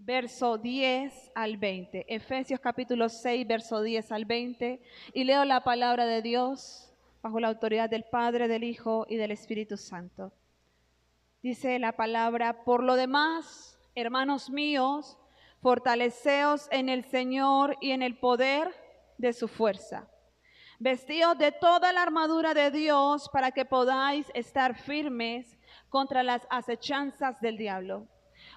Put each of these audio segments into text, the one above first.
verso 10 al 20. Efesios capítulo 6, verso 10 al 20. Y leo la palabra de Dios bajo la autoridad del Padre, del Hijo y del Espíritu Santo. Dice la palabra: por lo demás, hermanos míos, fortaleceos en el Señor y en el poder de su fuerza. Vestíos de toda la armadura de Dios para que podáis estar firmes contra las acechanzas del diablo.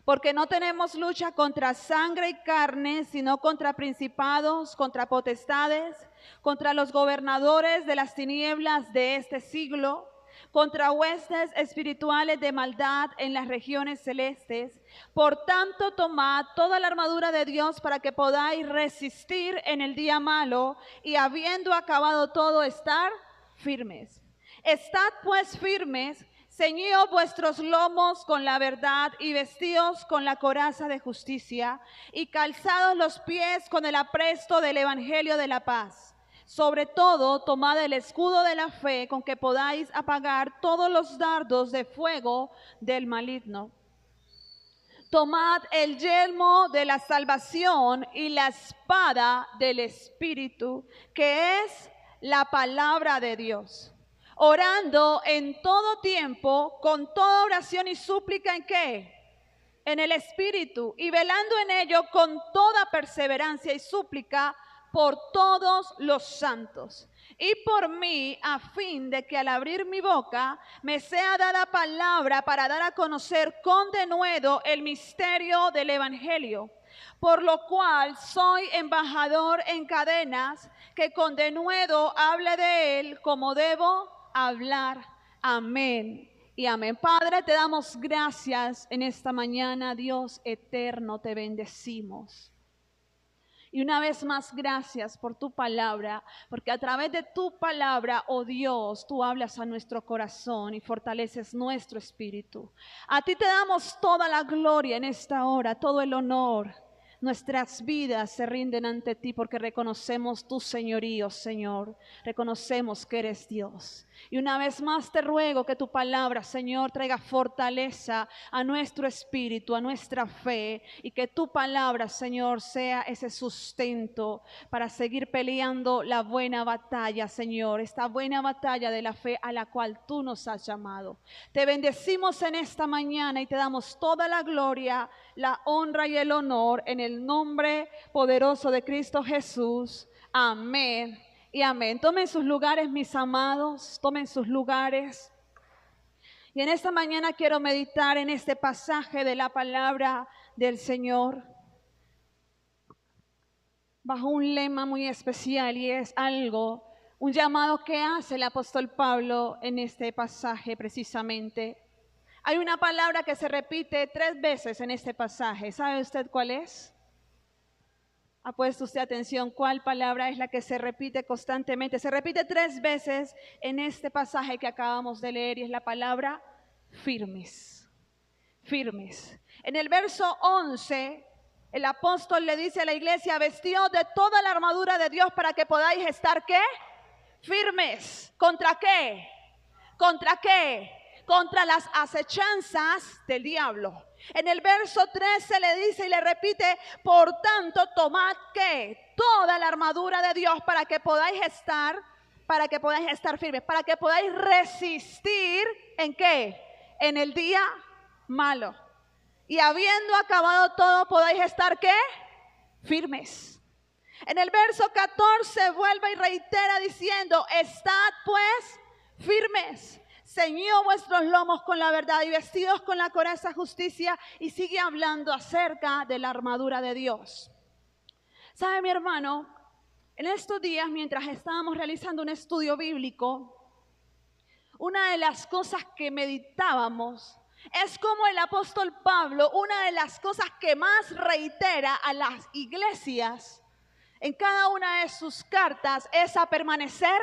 Porque no tenemos lucha contra sangre y carne, sino contra principados, contra potestades, contra los gobernadores de las tinieblas de este siglo, contra huestes espirituales de maldad en las regiones celestes. Por tanto, tomad toda la armadura de Dios para que podáis resistir en el día malo y habiendo acabado todo, estar firmes. Estad pues firmes, ceñíos vuestros lomos con la verdad y vestíos con la coraza de justicia y calzados los pies con el apresto del evangelio de la paz. Sobre todo, tomad el escudo de la fe con que podáis apagar todos los dardos de fuego del maligno. Tomad el yelmo de la salvación y la espada del Espíritu, que es la palabra de Dios. Orando en todo tiempo, con toda oración y súplica, ¿en qué? En el Espíritu, y velando en ello con toda perseverancia y súplica por todos los santos y por mí, a fin de que al abrir mi boca me sea dada palabra para dar a conocer con denuedo el misterio del Evangelio, por lo cual soy embajador en cadenas, que con denuedo hable de él como debo hablar. Amén y amén. Padre, te damos gracias en esta mañana, Dios eterno, te bendecimos. Y una vez más, gracias por tu palabra, porque a través de tu palabra, oh Dios, tú hablas a nuestro corazón y fortaleces nuestro espíritu. A ti te damos toda la gloria en esta hora, todo el honor. Nuestras vidas se rinden ante ti porque reconocemos tu señorío, Señor. Reconocemos que eres Dios. Y una vez más te ruego que tu palabra, Señor, traiga fortaleza a nuestro espíritu, a nuestra fe, y que tu palabra, Señor, sea ese sustento para seguir peleando la buena batalla, Señor, esta buena batalla de la fe a la cual tú nos has llamado. Te bendecimos en esta mañana y te damos toda la gloria, la honra y el honor en el nombre poderoso de Cristo Jesús. Amén y amén. Tomen sus lugares, mis amados, tomen sus lugares. Y en esta mañana quiero meditar en este pasaje de la palabra del Señor bajo un lema muy especial, y es un llamado que hace el apóstol Pablo en este pasaje precisamente. Hay una palabra que se repite 3 veces en este pasaje. ¿Sabe usted cuál es? ¿Ha puesto usted atención cuál palabra es la que se repite constantemente? Se repite 3 veces en este pasaje que acabamos de leer, y es la palabra firmes. Firmes. En el verso 11, el apóstol le dice a la iglesia: vestíos de toda la armadura de Dios para que podáis estar, ¿qué? Firmes. ¿Contra qué? ¿Contra qué? Contra las acechanzas del diablo. En el verso 13 le dice y le repite: por tanto, tomad ¿qué? Toda la armadura de Dios para que podáis estar firmes, para que podáis resistir ¿en qué? En el día malo. Y habiendo acabado todo, podáis estar ¿qué? Firmes. En el verso 14 vuelve y reitera diciendo: estad pues firmes, ceñidos vuestros lomos con la verdad y vestidos con la coraza de justicia. Y sigue hablando acerca de la armadura de Dios. ¿Sabe, mi hermano? En estos días, mientras estábamos realizando un estudio bíblico, una de las cosas que meditábamos es como el apóstol Pablo, una de las cosas que más reitera a las iglesias en cada una de sus cartas es a permanecer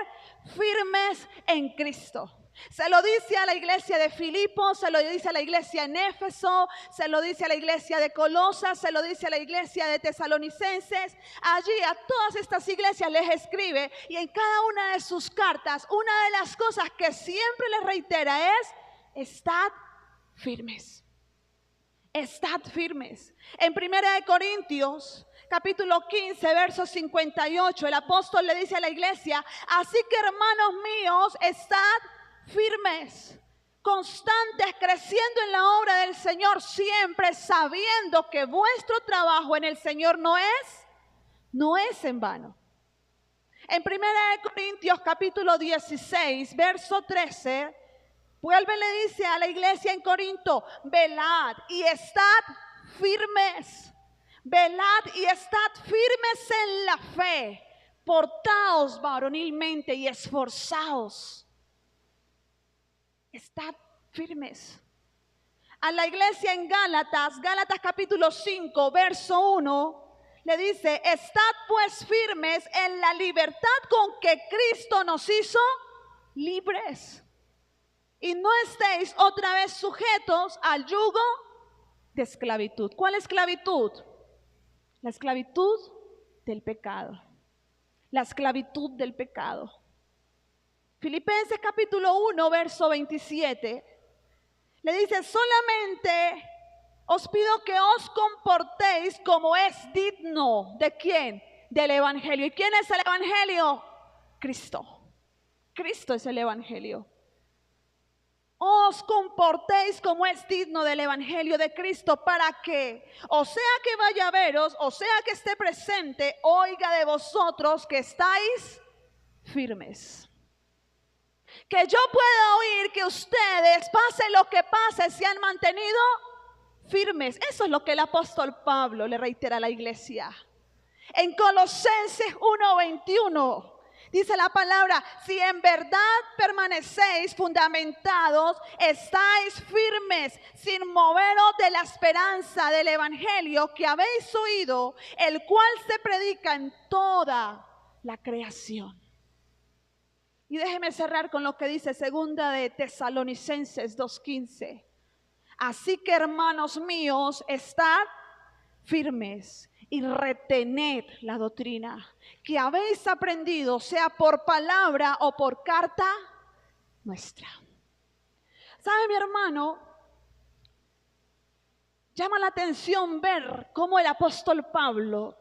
firmes en Cristo. Se lo dice a la iglesia de Filipos, se lo dice a la iglesia en Éfeso, se lo dice a la iglesia de Colosas, se lo dice a la iglesia de Tesalonicenses. Allí a todas estas iglesias les escribe, y en cada una de sus cartas, una de las cosas que siempre les reitera es: estad firmes. Estad firmes. En 1 Corintios, capítulo 15, verso 58, el apóstol le dice a la iglesia: así que, hermanos míos, estad firmes, constantes, creciendo en la obra del Señor, siempre sabiendo que vuestro trabajo en el Señor no es en vano. En 1 Corintios capítulo 16, verso 13, vuelve y le dice a la iglesia en Corinto: velad y estad firmes. Velad y estad firmes en la fe. Portaos varonilmente y esforzaos. Estad firmes. A la iglesia en Gálatas capítulo 5, verso 1, le dice: estad pues firmes en la libertad con que Cristo nos hizo libres. Y no estéis otra vez sujetos al yugo de esclavitud. ¿Cuál esclavitud? La esclavitud del pecado. La esclavitud del pecado. Filipenses capítulo 1, verso 27, le dice: solamente os pido que os comportéis como es digno. ¿De quién? Del evangelio. ¿Y quién es el evangelio? Cristo. Cristo es el evangelio. Os comportéis como es digno del evangelio de Cristo, para que, o sea que vaya a veros, o sea que esté presente, oiga de vosotros que estáis firmes. Que yo pueda oír que ustedes, pase lo que pase, se han mantenido firmes. Eso es lo que el apóstol Pablo le reitera a la iglesia. En Colosenses 1:21 dice la palabra: si en verdad permanecéis fundamentados, estáis firmes, sin moveros de la esperanza del evangelio que habéis oído, el cual se predica en toda la creación. Y déjeme cerrar con lo que dice segunda de Tesalonicenses 2:15. Así que, hermanos míos, estad firmes y retened la doctrina que habéis aprendido, sea por palabra o por carta nuestra. ¿Sabe, mi hermano? Llama la atención ver cómo el apóstol Pablo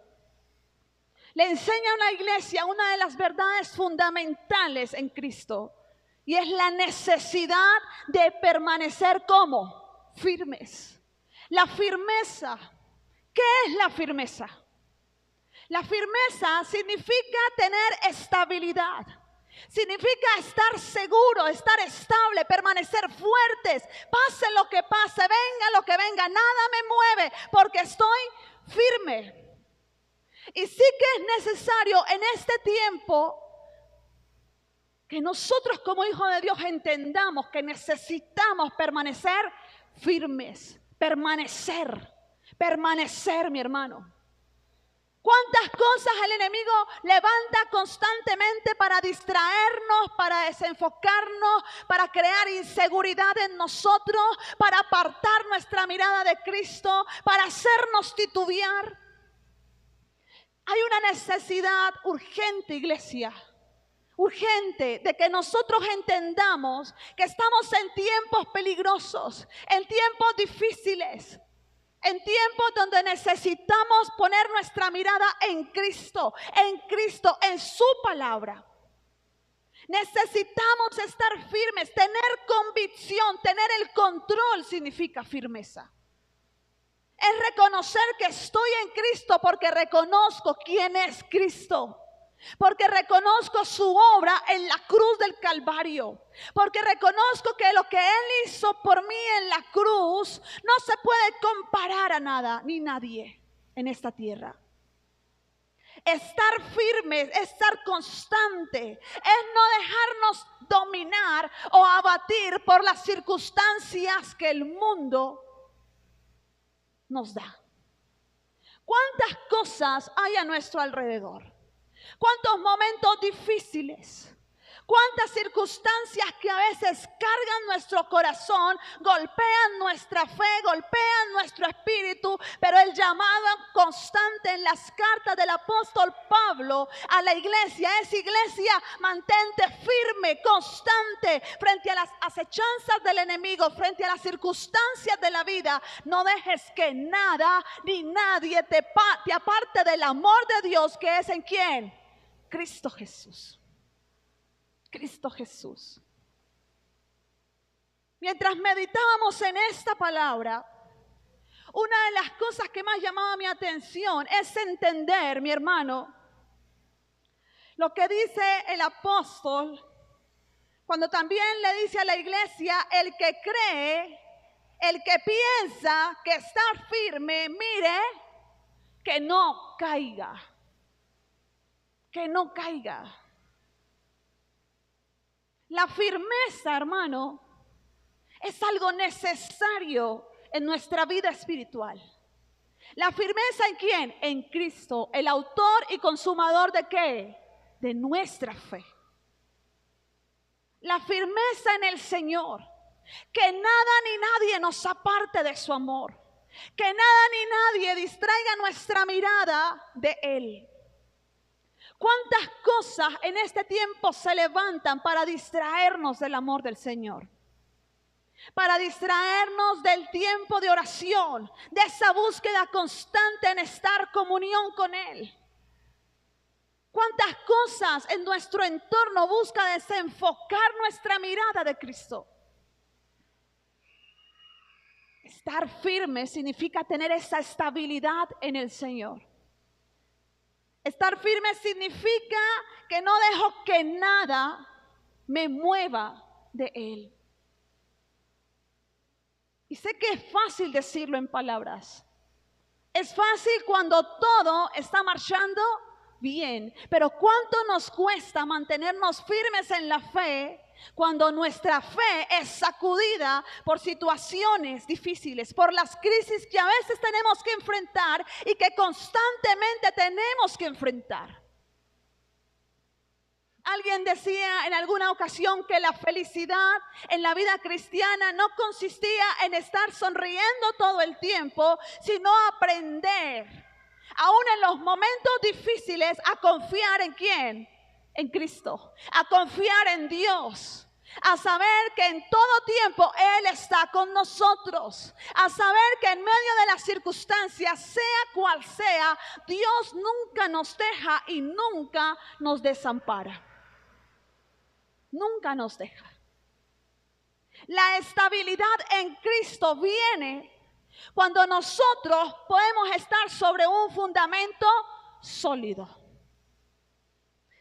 le enseña a una iglesia una de las verdades fundamentales en Cristo, y es la necesidad de permanecer como firmes. La firmeza. ¿Qué es la firmeza? La firmeza significa tener estabilidad. Significa estar seguro, estar estable, permanecer fuertes. Pase lo que pase, venga lo que venga, nada me mueve porque estoy firme. Y sí que es necesario en este tiempo que nosotros como hijos de Dios entendamos que necesitamos permanecer firmes. Permanecer, mi hermano. ¿Cuántas cosas el enemigo levanta constantemente para distraernos, para desenfocarnos, para crear inseguridad en nosotros, para apartar nuestra mirada de Cristo, para hacernos titubear? Hay una necesidad urgente, iglesia, urgente, de que nosotros entendamos que estamos en tiempos peligrosos, en tiempos difíciles, en tiempos donde necesitamos poner nuestra mirada en Cristo, en su palabra. Necesitamos estar firmes, tener convicción, tener el control significa firmeza. Es reconocer que estoy en Cristo porque reconozco quién es Cristo. Porque reconozco su obra en la cruz del Calvario. Porque reconozco que lo que Él hizo por mí en la cruz no se puede comparar a nada ni nadie en esta tierra. Estar firmes, estar constante, es no dejarnos dominar o abatir por las circunstancias que el mundo nos da. ¿Cuántas cosas hay a nuestro alrededor? ¿Cuántos momentos difíciles? Cuántas circunstancias que a veces cargan nuestro corazón, golpean nuestra fe, golpean nuestro espíritu, pero el llamado constante en las cartas del apóstol Pablo a la iglesia es: iglesia, mantente firme, constante frente a las acechanzas del enemigo, frente a las circunstancias de la vida. No dejes que nada ni nadie te aparte del amor de Dios, que es ¿en quién? Cristo Jesús. Cristo Jesús. Mientras meditábamos en esta palabra, una de las cosas que más llamaba mi atención es entender, mi hermano, lo que dice el apóstol cuando también le dice a la iglesia: el que cree, el que piensa que está firme, mire que no caiga, que no caiga. La firmeza, hermano, es algo necesario en nuestra vida espiritual. ¿La firmeza en quién? En Cristo, el autor y consumador ¿de qué? De nuestra fe. La firmeza en el Señor. Que nada ni nadie nos aparte de su amor. Que nada ni nadie distraiga nuestra mirada de Él. ¿Cuántas cosas en este tiempo se levantan para distraernos del amor del Señor? Para distraernos del tiempo de oración, de esa búsqueda constante en estar comunión con Él. ¿Cuántas cosas en nuestro entorno busca desenfocar nuestra mirada de Cristo? Estar firme significa tener esa estabilidad en el Señor. Estar firme significa que no dejo que nada me mueva de Él. Y sé que es fácil decirlo en palabras. Es fácil cuando todo está marchando bien. Pero ¿cuánto nos cuesta mantenernos firmes en la fe cuando nuestra fe es sacudida por situaciones difíciles, por las crisis que a veces tenemos que enfrentar y que constantemente tenemos que enfrentar? Alguien decía en alguna ocasión que la felicidad en la vida cristiana no consistía en estar sonriendo todo el tiempo, sino aprender, aún en los momentos difíciles, a confiar ¿en quién? En Cristo, a confiar en Dios, a saber que en todo tiempo Él está con nosotros, a saber que en medio de las circunstancias, sea cual sea, Dios nunca nos deja y nunca nos desampara. Nunca nos deja. La estabilidad en Cristo viene cuando nosotros podemos estar sobre un fundamento sólido.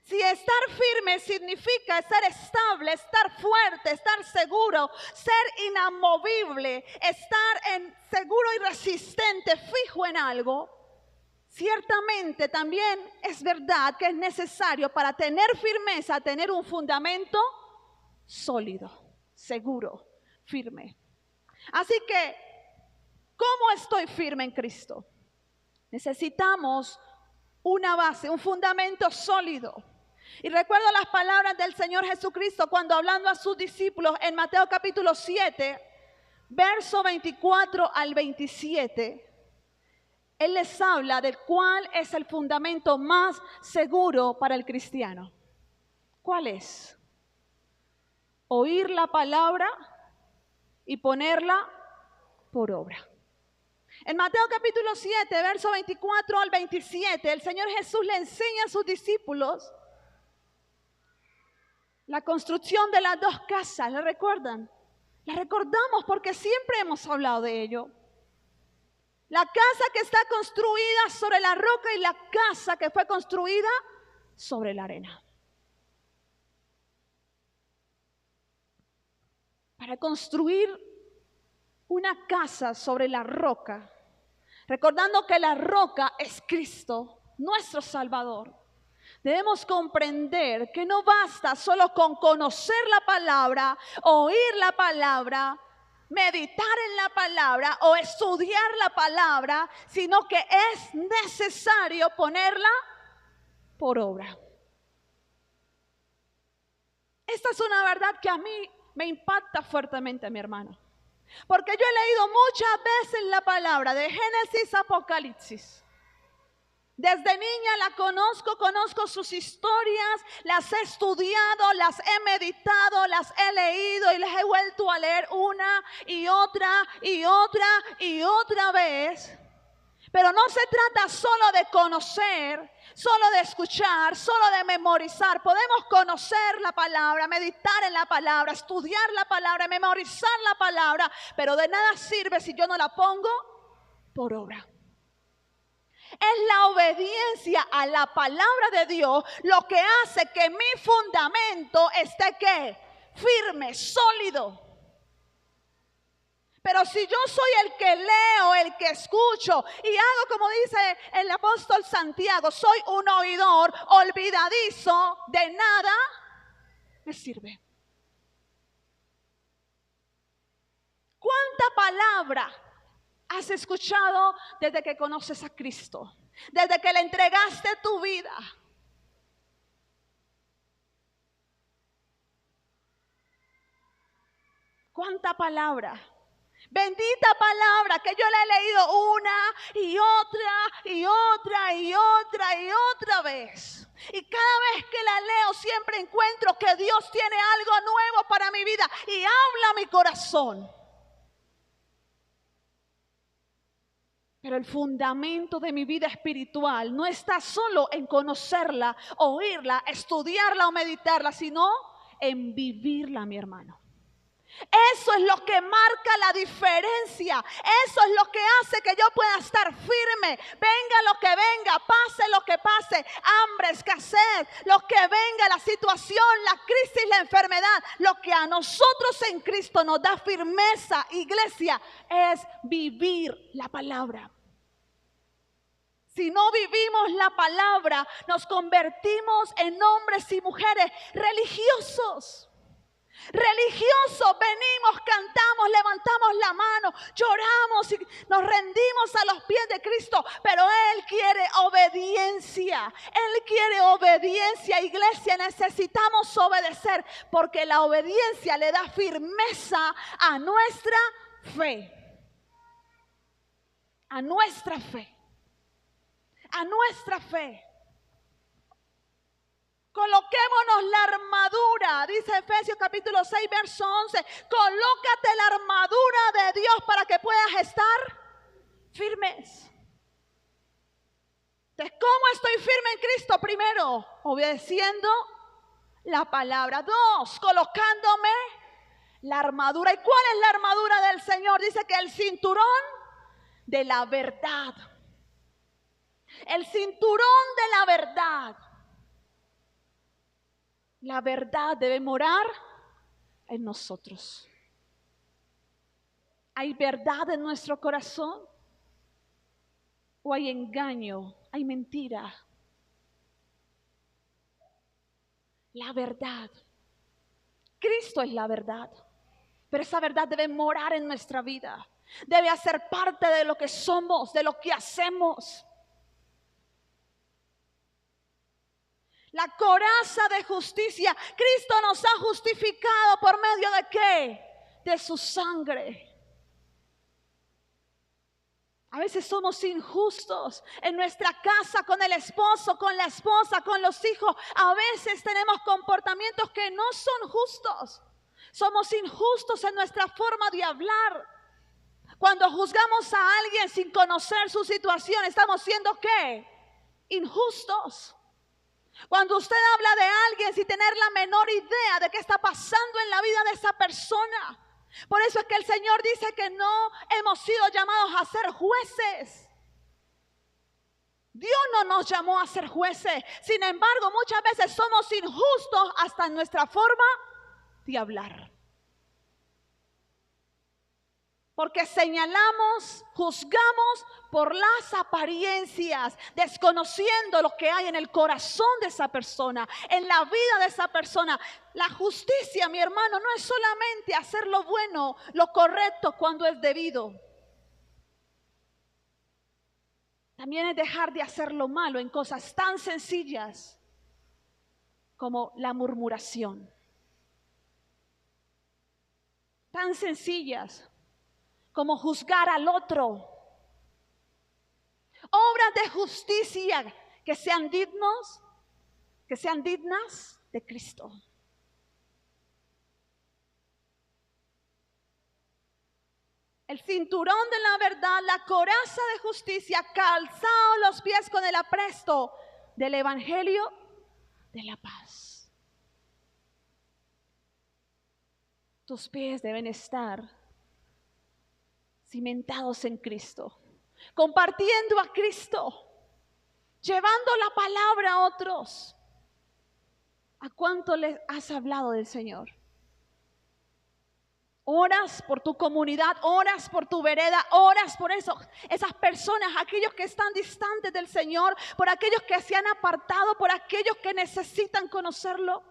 Si estar firme significa ser estable, estar fuerte, estar seguro, ser inamovible, estar seguro y resistente, fijo en algo, ciertamente también es verdad que es necesario para tener firmeza, tener un fundamento sólido, seguro, firme. Así que, ¿cómo estoy firme en Cristo? Necesitamos una base, un fundamento sólido. Y recuerdo las palabras del Señor Jesucristo cuando hablando a sus discípulos en Mateo capítulo 7, verso 24 al 27, Él les habla de cuál es el fundamento más seguro para el cristiano. ¿Cuál es? Oír la palabra y ponerla por obra. En Mateo capítulo 7, verso 24 al 27, el Señor Jesús le enseña a sus discípulos la construcción de las dos casas. ¿La recuerdan? La recordamos porque siempre hemos hablado de ello. La casa que está construida sobre la roca y la casa que fue construida sobre la arena. Para construir una casa sobre la roca, recordando que la roca es Cristo, nuestro Salvador, debemos comprender que no basta solo con conocer la palabra, oír la palabra, meditar en la palabra o estudiar la palabra, sino que es necesario ponerla por obra. Esta es una verdad que a mí me impacta fuertemente, mi hermano. Porque yo he leído muchas veces la palabra de Génesis a Apocalipsis. Desde niña la conozco sus historias, las he estudiado, las he meditado, las he leído y las he vuelto a leer una y otra y otra y otra vez. Pero no se trata solo de conocer, solo de escuchar, solo de memorizar. Podemos conocer la palabra, meditar en la palabra, estudiar la palabra, memorizar la palabra, pero de nada sirve si yo no la pongo por obra. Es la obediencia a la palabra de Dios lo que hace que mi fundamento esté ¿qué? Firme, sólido. Pero si yo soy el que leo, el que escucho y hago como dice el apóstol Santiago, soy un oidor olvidadizo, de nada me sirve. ¿Cuánta palabra has escuchado desde que conoces a Cristo? Desde que le entregaste tu vida. ¿Cuánta palabra? Bendita palabra que yo la he leído una y otra y otra y otra y otra vez. Y cada vez que la leo siempre encuentro que Dios tiene algo nuevo para mi vida y habla a mi corazón. Pero el fundamento de mi vida espiritual no está solo en conocerla, oírla, estudiarla o meditarla, sino en vivirla, mi hermano. Eso es lo que marca la diferencia. Eso es lo que hace que yo pueda estar firme. Venga lo que venga, pase lo que pase, hambre, escasez, lo que venga, la situación, la crisis, la enfermedad. Lo que a nosotros en Cristo nos da firmeza, iglesia, es vivir la palabra. Si no vivimos la palabra, nos convertimos en hombres y mujeres religiosos. Religiosos, venimos, cantamos, levantamos la mano, lloramos y nos rendimos a los pies de Cristo, pero Él quiere obediencia. Él quiere obediencia, iglesia. Necesitamos obedecer porque la obediencia le da firmeza a nuestra fe. A nuestra fe. A nuestra fe. Coloquémonos la armadura, dice Efesios capítulo 6, verso 11. Colócate la armadura de Dios para que puedas estar firmes. Entonces, ¿cómo estoy firme en Cristo? Primero, obedeciendo la palabra. Dos, colocándome la armadura. ¿Y cuál es la armadura del Señor? Dice que el cinturón de la verdad. El cinturón de la verdad. La verdad debe morar en nosotros. ¿Hay verdad en nuestro corazón? ¿O hay engaño? ¿Hay mentira? La verdad. Cristo es la verdad. Pero esa verdad debe morar en nuestra vida. Debe hacer parte de lo que somos, de lo que hacemos. La coraza de justicia. Cristo nos ha justificado por medio de ¿qué? De su sangre. A veces somos injustos en nuestra casa, con el esposo, con la esposa, con los hijos. A veces tenemos comportamientos que no son justos. Somos injustos en nuestra forma de hablar. Cuando juzgamos a alguien sin conocer su situación, estamos siendo ¿qué? Injustos. Cuando usted habla de alguien sin tener la menor idea de qué está pasando en la vida de esa persona. Por eso es que el Señor dice que no hemos sido llamados a ser jueces. Dios no nos llamó a ser jueces. Sin embargo, muchas veces somos injustos hasta en nuestra forma de hablar. Porque señalamos, juzgamos por las apariencias, desconociendo lo que hay en el corazón de esa persona, en la vida de esa persona. La justicia, mi hermano, no es solamente hacer lo bueno, lo correcto cuando es debido. También es dejar de hacer lo malo en cosas tan sencillas como la murmuración. tan sencillas como juzgar al otro. Obras de justicia que sean dignas de Cristo. El cinturón de la verdad, la coraza de justicia, calzado los pies con el apresto del evangelio de la paz. Tus pies deben estar cimentados en Cristo, compartiendo a Cristo, llevando la palabra a otros. ¿A cuánto les has hablado del Señor? Oras por tu comunidad, oras por tu vereda, oras por esas personas, aquellos que están distantes del Señor, por aquellos que se han apartado, por aquellos que necesitan conocerlo.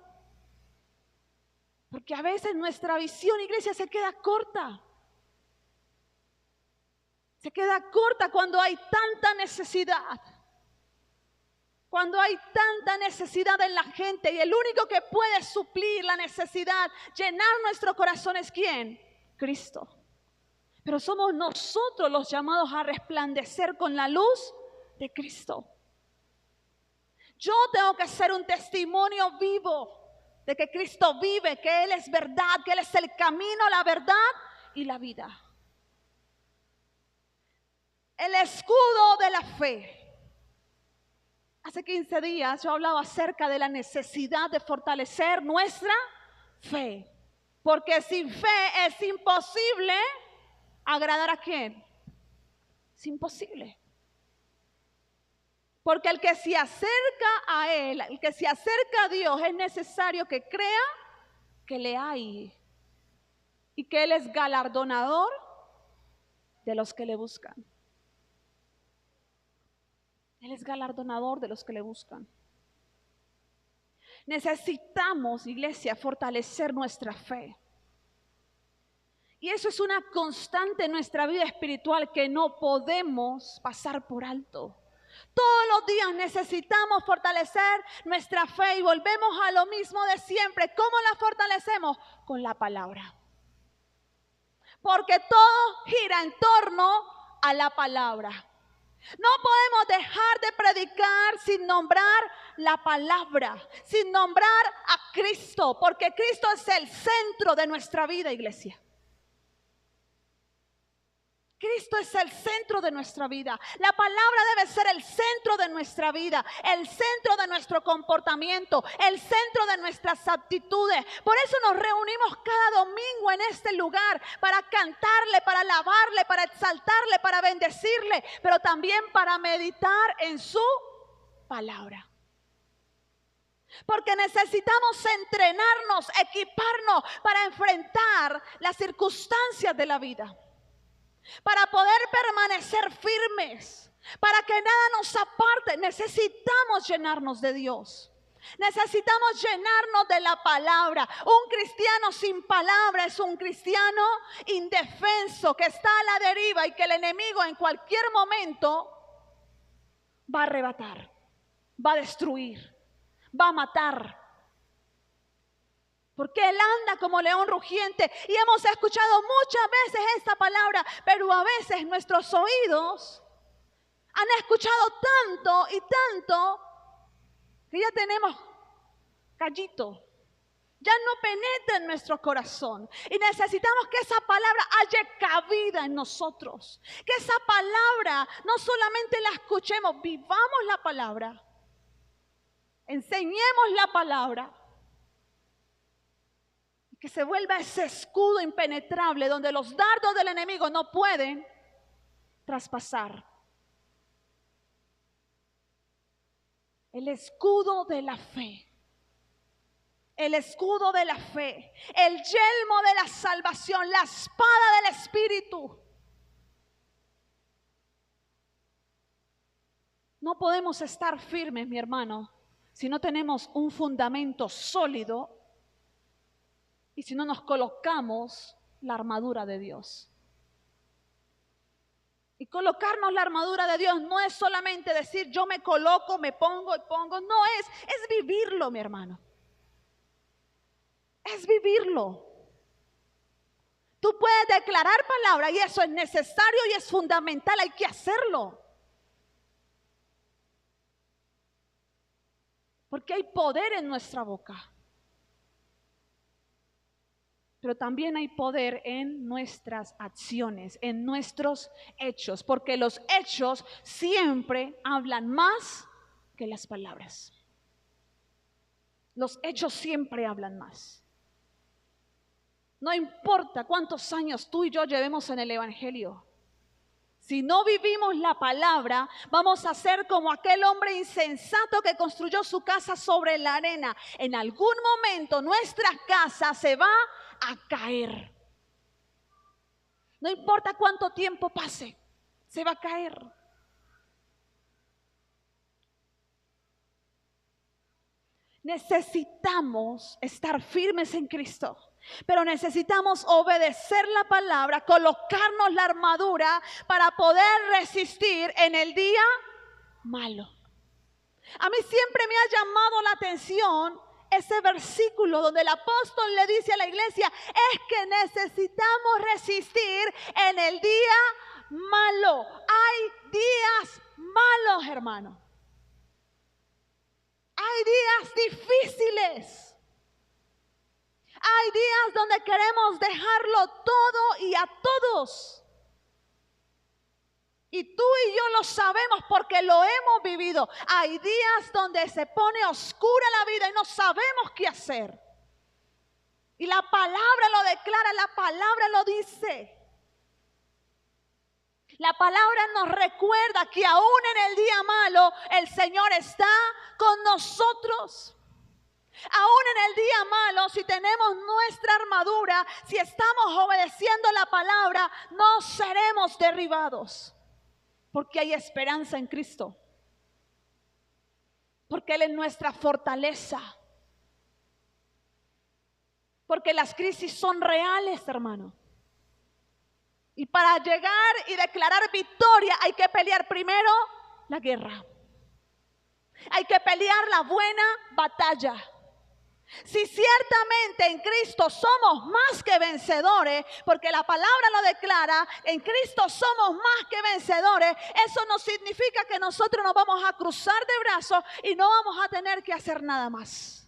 Porque a veces nuestra visión, iglesia, se queda corta. Se queda corta cuando hay tanta necesidad. Cuando hay tanta necesidad en la gente y el único que puede suplir la necesidad, llenar nuestro corazón es ¿quién? Cristo. Pero somos nosotros los llamados a resplandecer con la luz de Cristo. Yo tengo que ser un testimonio vivo de que Cristo vive, que Él es verdad, que Él es el camino, la verdad y la vida. El escudo de la fe. Hace 15 días yo hablaba acerca de la necesidad de fortalecer nuestra fe. Porque sin fe es imposible agradar ¿a quién? Es imposible. Porque el que se acerca a Él, el que se acerca a Dios, es necesario que crea que le hay. Y que Él es galardonador de los que le buscan. Él es galardonador de los que le buscan. Necesitamos, iglesia, fortalecer nuestra fe. Y eso es una constante en nuestra vida espiritual que no podemos pasar por alto. Todos los días necesitamos fortalecer nuestra fe y volvemos a lo mismo de siempre. ¿Cómo la fortalecemos? Con la palabra. Porque todo gira en torno a la palabra. No podemos dejar de predicar sin nombrar la palabra, sin nombrar a Cristo, porque Cristo es el centro de nuestra vida, iglesia. Cristo es el centro de nuestra vida. La palabra debe ser el centro de nuestra vida, el centro de nuestro comportamiento, el centro de nuestras actitudes. Por eso nos reunimos cada domingo en este lugar para cantarle, para alabarle, para exaltarle, para bendecirle, pero también para meditar en su palabra. Porque necesitamos entrenarnos, equiparnos para enfrentar las circunstancias de la vida. Para poder permanecer firmes, para que nada nos aparte, necesitamos llenarnos de Dios. Necesitamos llenarnos de la palabra. Un cristiano sin palabra es un cristiano indefenso que está a la deriva y que el enemigo en cualquier momento va a arrebatar, va a destruir, va a matar. Porque Él anda como león rugiente y hemos escuchado muchas veces esta palabra, pero a veces nuestros oídos han escuchado tanto y tanto que ya tenemos callito. Ya no penetra en nuestro corazón y necesitamos que esa palabra haya cabida en nosotros. Que esa palabra no solamente la escuchemos, vivamos la palabra. Enseñemos la palabra. Que se vuelva ese escudo impenetrable donde los dardos del enemigo no pueden traspasar. El escudo de la fe. El escudo de la fe. El yelmo de la salvación. La espada del Espíritu. No podemos estar firmes, mi hermano, si no tenemos un fundamento sólido. Y si no nos colocamos la armadura de Dios. Y colocarnos la armadura de Dios no es solamente decir yo me coloco, me pongo y pongo. No es vivirlo, mi hermano. Es vivirlo. Tú puedes declarar palabra y eso es necesario y es fundamental, hay que hacerlo. Porque hay poder en nuestra boca. Pero también hay poder en nuestras acciones, en nuestros hechos. Porque los hechos siempre hablan más que las palabras. Los hechos siempre hablan más. No importa cuántos años tú y yo llevemos en el Evangelio. Si no vivimos la palabra, vamos a ser como aquel hombre insensato que construyó su casa sobre la arena. En algún momento nuestra casa se va a caer. No importa cuánto tiempo pase, se va a caer. Necesitamos estar firmes en Cristo. Pero necesitamos obedecer la palabra, colocarnos la armadura para poder resistir en el día malo. A mí siempre me ha llamado la atención ese versículo donde el apóstol le dice a la iglesia, es que necesitamos resistir en el día malo. Hay días malos, hermano. Hay días difíciles. Hay días donde queremos dejarlo todo y a todos. Y tú y yo lo sabemos porque lo hemos vivido. Hay días donde se pone oscura la vida y no sabemos qué hacer. Y la palabra lo declara, la palabra lo dice. La palabra nos recuerda que aún en el día malo el Señor está con nosotros. Aún en el día malo, si tenemos nuestra armadura, si estamos obedeciendo la palabra, no seremos derribados. Porque hay esperanza en Cristo. Porque Él es nuestra fortaleza. Porque las crisis son reales, hermano. Y para llegar y declarar victoria hay que pelear primero la guerra. Hay que pelear la buena batalla. Si ciertamente en Cristo somos más que vencedores, porque la palabra lo declara, en Cristo somos más que vencedores, eso no significa que nosotros nos vamos a cruzar de brazos y no vamos a tener que hacer nada más.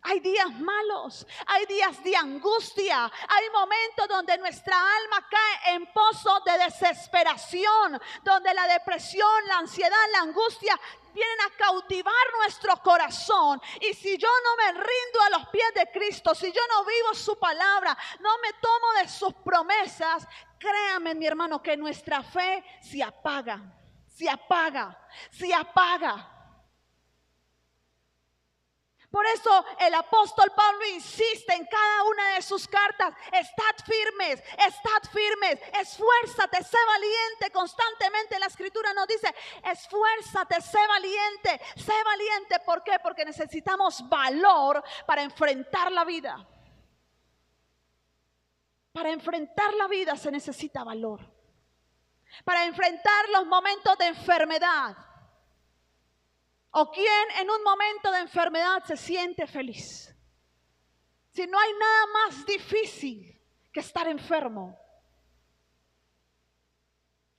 Hay días malos, hay días de angustia, hay momentos donde nuestra alma cae en pozo de desesperación, donde la depresión, la ansiedad, la angustia vienen a cautivar nuestro corazón. Y si yo no me rindo a los pies de Cristo, si yo no vivo su palabra, no me tomo de sus promesas, créame, mi hermano, que nuestra fe se apaga, se apaga, se apaga. Por eso el apóstol Pablo insiste en cada una de sus cartas, estad firmes, esfuérzate, sé valiente. Constantemente la escritura nos dice, esfuérzate, sé valiente. ¿Por qué? Porque necesitamos valor para enfrentar la vida. Para enfrentar la vida se necesita valor. Para enfrentar los momentos de enfermedad. ¿O quién en un momento de enfermedad se siente feliz? Si no hay nada más difícil que estar enfermo.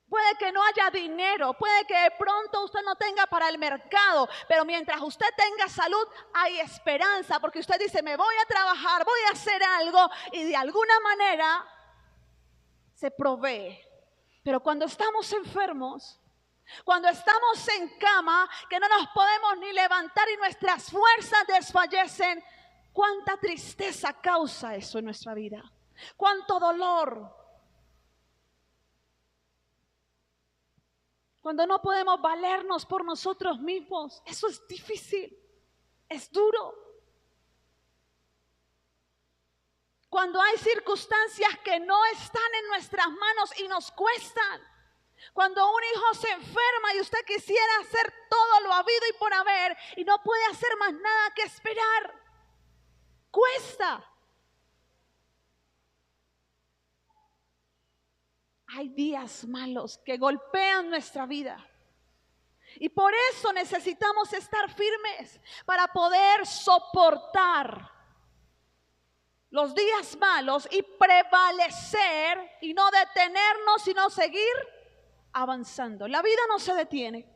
Puede que no haya dinero, puede que de pronto usted no tenga para el mercado, pero mientras usted tenga salud hay esperanza, porque usted dice, me voy a trabajar, voy a hacer algo y de alguna manera se provee. Pero cuando estamos enfermos, cuando estamos en cama, que no nos podemos ni levantar y nuestras fuerzas desfallecen, ¿cuánta tristeza causa eso en nuestra vida? ¿Cuánto dolor? Cuando no podemos valernos por nosotros mismos, eso es difícil, es duro. Cuando hay circunstancias que no están en nuestras manos y nos cuestan. Cuando un hijo se enferma y usted quisiera hacer todo lo habido y por haber y no puede hacer más nada que esperar, cuesta. Hay días malos que golpean nuestra vida y por eso necesitamos estar firmes para poder soportar los días malos y prevalecer y no detenernos, sino seguir avanzando. La vida no se detiene.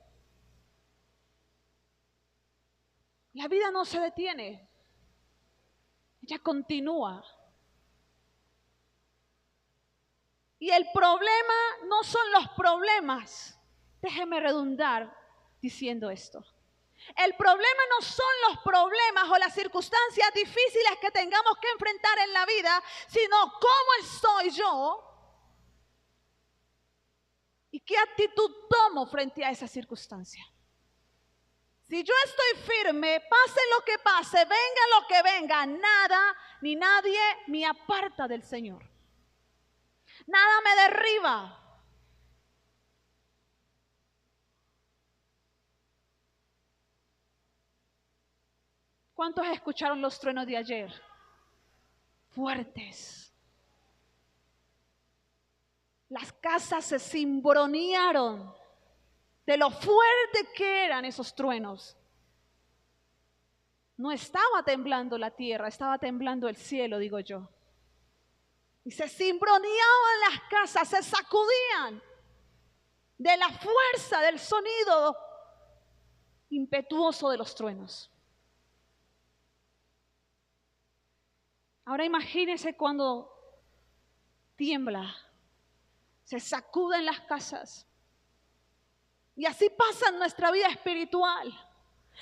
La vida no se detiene. Ella continúa. Y el problema no son los problemas. Déjeme redundar diciendo esto. El problema no son los problemas o las circunstancias difíciles que tengamos que enfrentar en la vida, sino cómo estoy yo y qué actitud tomo frente a esa circunstancia. Si yo estoy firme, pase lo que pase, venga lo que venga, nada ni nadie me aparta del Señor. Nada me derriba. ¿Cuántos escucharon los truenos de ayer? Fuertes. Las casas se cimbronearon de lo fuerte que eran esos truenos. No estaba temblando la tierra, estaba temblando el cielo, digo yo. Y se cimbroneaban las casas, se sacudían de la fuerza del sonido impetuoso de los truenos. Ahora imagínense cuando tiembla, se sacuden las casas. Y así pasa en nuestra vida espiritual.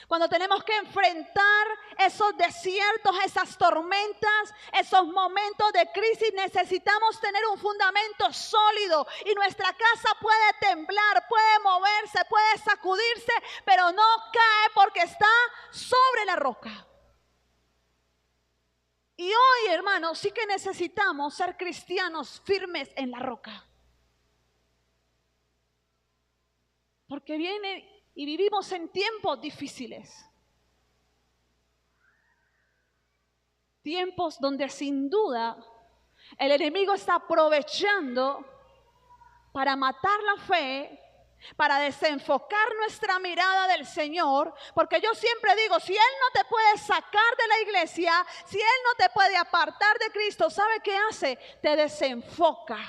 Cuando tenemos que enfrentar esos desiertos, esas tormentas, esos momentos de crisis, necesitamos tener un fundamento sólido. Y nuestra casa puede temblar, puede moverse, puede sacudirse, pero no cae porque está sobre la roca. Y hoy, hermanos, sí que necesitamos ser cristianos firmes en la roca. Porque viene y vivimos en tiempos difíciles. Tiempos donde sin duda el enemigo está aprovechando para matar la fe, para desenfocar nuestra mirada del Señor, porque yo siempre digo, si Él no te puede sacar de la iglesia, si Él no te puede apartar de Cristo, ¿sabe qué hace? Te desenfoca.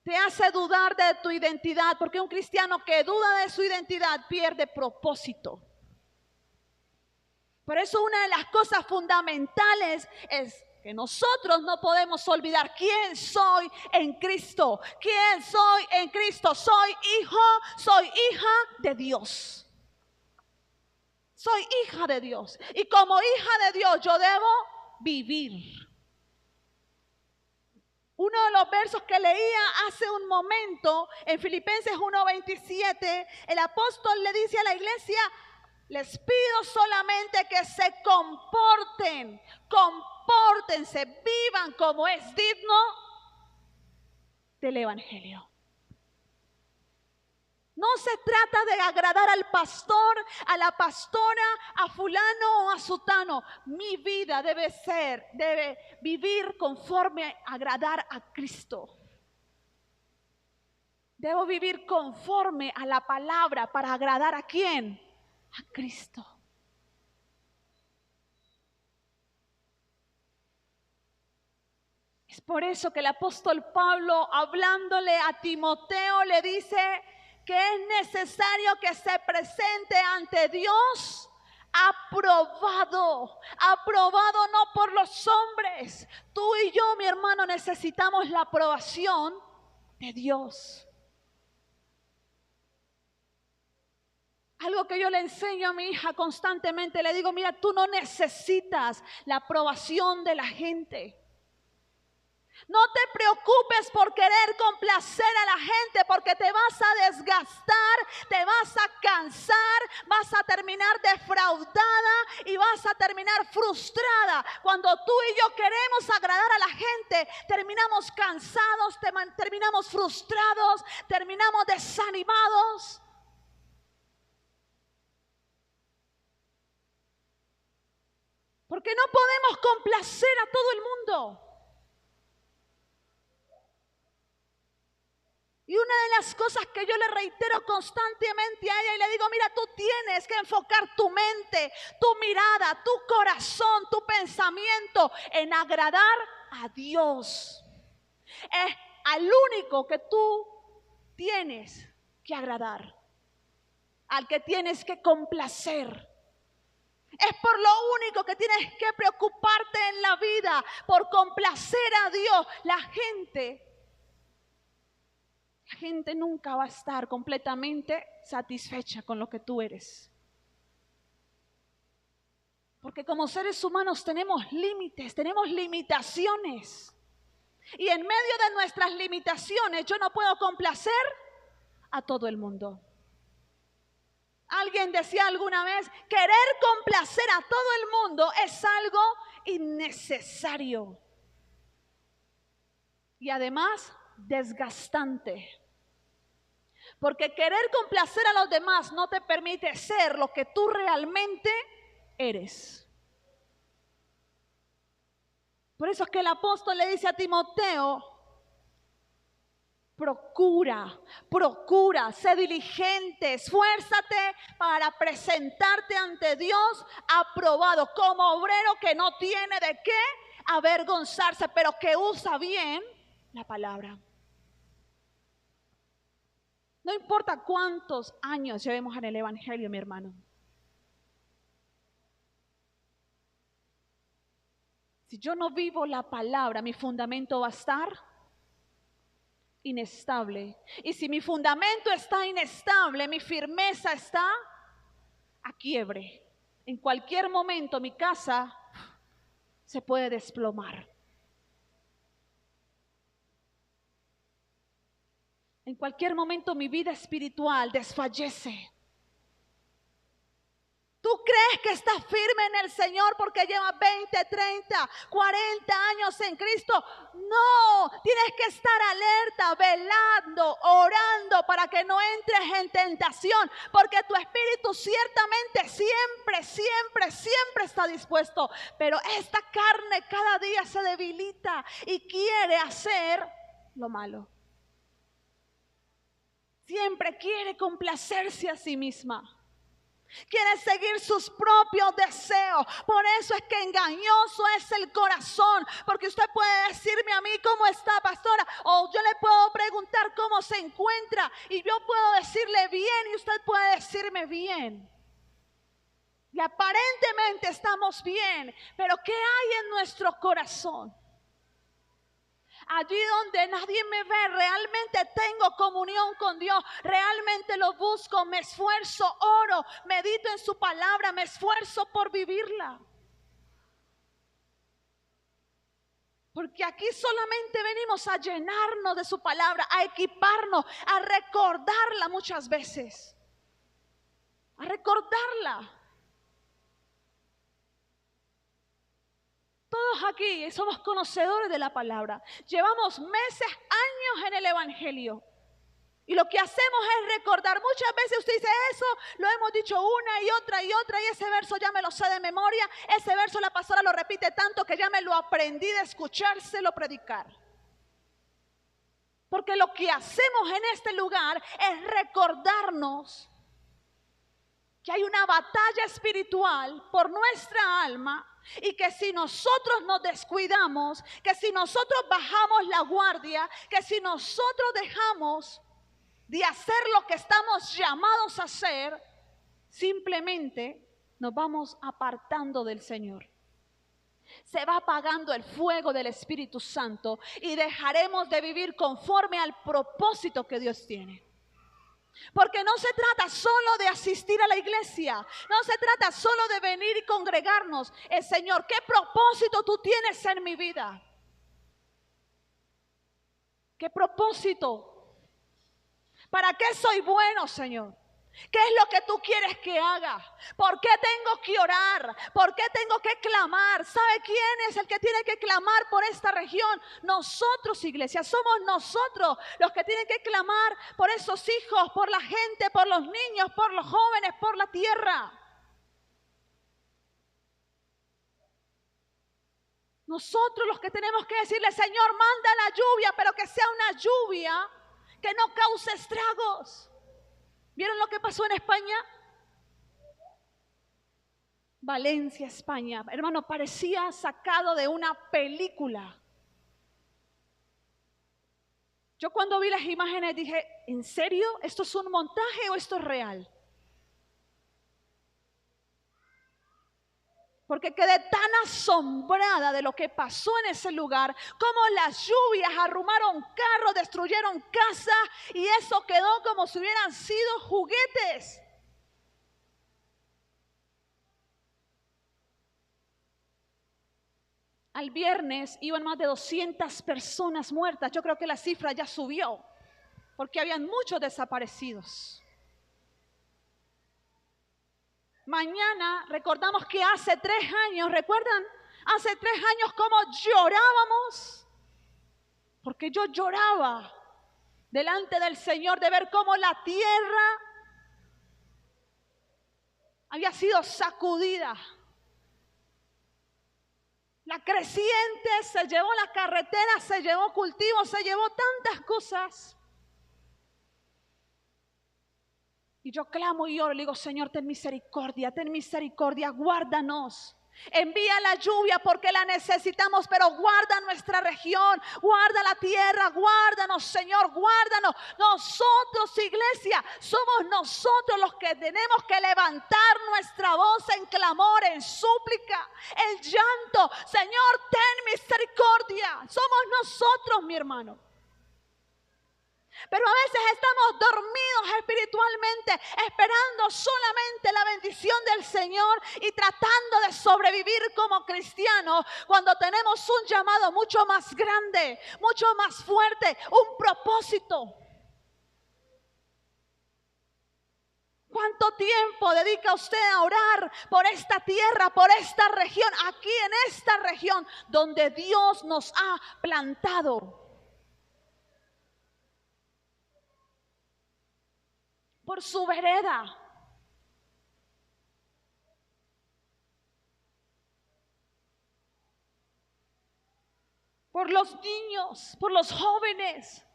Te hace dudar de tu identidad, porque un cristiano que duda de su identidad pierde propósito. Por eso una de las cosas fundamentales es que nosotros no podemos olvidar quién soy en Cristo. ¿Quién soy en Cristo? Soy hijo, soy hija de Dios. Soy hija de Dios. Y como hija de Dios yo debo vivir. Uno de los versos que leía hace un momento en Filipenses 1:27, el apóstol le dice a la iglesia: les pido solamente que se compórtense, vivan como es digno del evangelio. No se trata de agradar al pastor, a la pastora, a fulano o a sutano. Mi vida debe vivir conforme a agradar a Cristo. Debo vivir conforme a la palabra para agradar ¿a quién? A Cristo. Es por eso que el apóstol Pablo, hablándole a Timoteo, le dice que es necesario que se presente ante Dios aprobado no por los hombres. Tú y yo, mi hermano, necesitamos la aprobación de Dios. Algo que yo le enseño a mi hija constantemente, le digo: mira, tú no necesitas la aprobación de la gente. No te preocupes por querer complacer a la gente, porque te vas a desgastar, te vas a cansar, vas a terminar defraudada y vas a terminar frustrada. Cuando tú y yo queremos agradar a la gente, terminamos cansados, terminamos frustrados, terminamos desanimados. Porque no podemos complacer a todo el mundo. Y una de las cosas que yo le reitero constantemente a ella y le digo, mira, tú tienes que enfocar tu mente, tu mirada, tu corazón, tu pensamiento en agradar a Dios. Es al único que tú tienes que agradar, al que tienes que complacer. Es por lo único que tienes que preocuparte en la vida, por complacer a Dios. La gente nunca va a estar completamente satisfecha con lo que tú eres. Porque como seres humanos tenemos límites, tenemos limitaciones. Y en medio de nuestras limitaciones yo no puedo complacer a todo el mundo. Alguien decía alguna vez, querer complacer a todo el mundo es algo innecesario. Y además desgastante. Porque querer complacer a los demás no te permite ser lo que tú realmente eres. Por eso es que el apóstol le dice a Timoteo, procura, sé diligente, esfuérzate para presentarte ante Dios aprobado, como obrero que no tiene de qué avergonzarse, pero que usa bien la palabra. No importa cuántos años llevemos en el Evangelio, mi hermano. Si yo no vivo la palabra, mi fundamento va a estar inestable. Y si mi fundamento está inestable, mi firmeza está a quiebre. En cualquier momento mi casa se puede desplomar. En cualquier momento mi vida espiritual desfallece. ¿Tú crees que estás firme en el Señor porque llevas 20, 30, 40 años en Cristo? No, tienes que estar alerta, velando, orando para que no entres en tentación, porque tu espíritu ciertamente siempre está dispuesto, pero esta carne cada día se debilita y quiere hacer lo malo. Siempre quiere complacerse a sí misma. Quiere seguir sus propios deseos. Por eso es que engañoso es el corazón. Porque usted puede decirme a mí cómo está, pastora, o yo le puedo preguntar cómo se encuentra y yo puedo decirle bien y usted puede decirme bien. Y aparentemente estamos bien, pero ¿qué hay en nuestro corazón? Allí donde nadie me ve, realmente tengo comunión con Dios, realmente lo busco, me esfuerzo, oro, medito en su palabra, me esfuerzo por vivirla. Porque aquí solamente venimos a llenarnos de su palabra, a equiparnos, a recordarla muchas veces, a recordarla. Todos aquí somos conocedores de la palabra. Llevamos meses, años en el Evangelio. Y lo que hacemos es recordar. Muchas veces usted dice eso, lo hemos dicho una y otra, y ese verso ya me lo sé de memoria. Ese verso la pastora lo repite tanto que ya me lo aprendí de escuchárselo predicar. Porque lo que hacemos en este lugar es recordarnos que hay una batalla espiritual por nuestra alma. Y que si nosotros nos descuidamos, que si nosotros bajamos la guardia, que si nosotros dejamos de hacer lo que estamos llamados a hacer, simplemente nos vamos apartando del Señor. Se va apagando el fuego del Espíritu Santo y dejaremos de vivir conforme al propósito que Dios tiene. Porque no se trata solo de asistir a la iglesia, no se trata solo de venir y congregarnos. El Señor, ¿qué propósito tú tienes en mi vida? ¿Qué propósito? ¿Para qué soy bueno, Señor? ¿Qué es lo que tú quieres que haga? ¿Por qué tengo que orar? ¿Por qué tengo que clamar? ¿Sabe quién es el que tiene que clamar por esta región? Nosotros, iglesia, somos nosotros los que tienen que clamar por esos hijos, por la gente, por los niños, por los jóvenes, por la tierra. Nosotros los que tenemos que decirle, Señor, manda la lluvia, pero que sea una lluvia que no cause estragos. ¿Vieron lo que pasó en España? Valencia, España. Hermano, parecía sacado de una película. Yo cuando vi las imágenes dije, ¿en serio? ¿Esto es un montaje o esto es real? Porque quedé tan asombrada de lo que pasó en ese lugar, cómo las lluvias arrumaron carros, destruyeron casas y eso quedó como si hubieran sido juguetes. Al viernes iban más de 200 personas muertas. Yo creo que la cifra ya subió, porque habían muchos desaparecidos. Mañana recordamos que hace 3 años, ¿recuerdan? Hace 3 años cómo llorábamos, porque yo lloraba delante del Señor de ver cómo la tierra había sido sacudida. La creciente se llevó la carretera, se llevó cultivos, se llevó tantas cosas. Y yo clamo y oro, le digo, Señor, ten misericordia, guárdanos. Envía la lluvia porque la necesitamos, pero guarda nuestra región, guarda la tierra, guárdanos, Señor, guárdanos. Nosotros, iglesia, somos nosotros los que tenemos que levantar nuestra voz en clamor, en súplica, en llanto. Señor, ten misericordia. Somos nosotros, mi hermano. Pero a veces estamos dormidos espiritualmente, esperando solamente la bendición del Señor y tratando de sobrevivir como cristianos cuando tenemos un llamado mucho más grande, mucho más fuerte, un propósito. ¿Cuánto tiempo dedica usted a orar por esta tierra, por esta región, aquí en esta región donde Dios nos ha plantado? Por su vereda. Por los niños, por los jóvenes.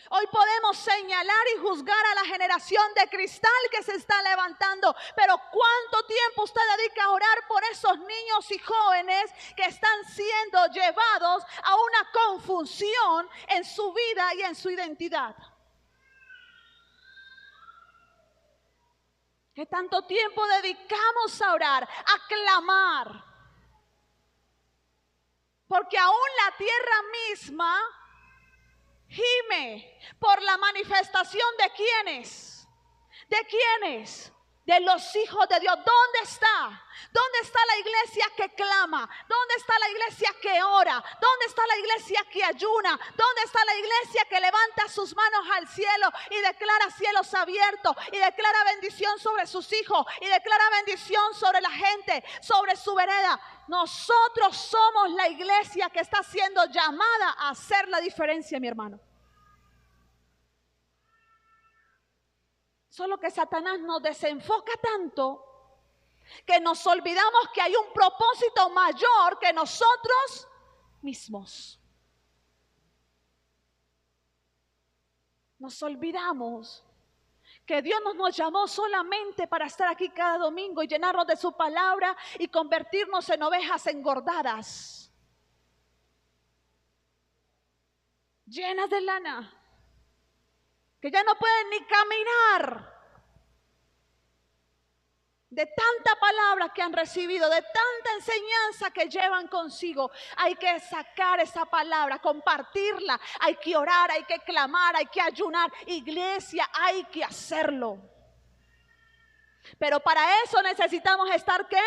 Hoy podemos señalar y juzgar a la generación de cristal que se está levantando, pero ¿cuánto tiempo usted dedica a orar por esos niños y jóvenes que están siendo llevados a una confusión en su vida y en su identidad? ¿Qué tanto tiempo dedicamos a orar, a clamar? Porque aún la tierra misma gime por la manifestación de ¿quiénes? ¿De quiénes? De los hijos de Dios. ¿Dónde está? ¿Dónde está la iglesia que clama? ¿Dónde está la iglesia que ora? ¿Dónde está la iglesia que ayuna? ¿Dónde está la iglesia que levanta sus manos al cielo y declara cielos abiertos y declara bendición sobre sus hijos y declara bendición sobre la gente, sobre su vereda? Nosotros somos la iglesia que está siendo llamada a hacer la diferencia, mi hermano. Solo que Satanás nos desenfoca tanto que nos olvidamos que hay un propósito mayor que nosotros mismos. Nos olvidamos que Dios no nos llamó solamente para estar aquí cada domingo y llenarnos de su palabra y convertirnos en ovejas engordadas, llenas de lana, que ya no pueden ni caminar de tanta palabra que han recibido, de tanta enseñanza que llevan consigo. Hay que sacar esa palabra, compartirla, hay que orar, hay que clamar, hay que ayunar. Iglesia, hay que hacerlo. Pero para eso necesitamos estar ¿qué?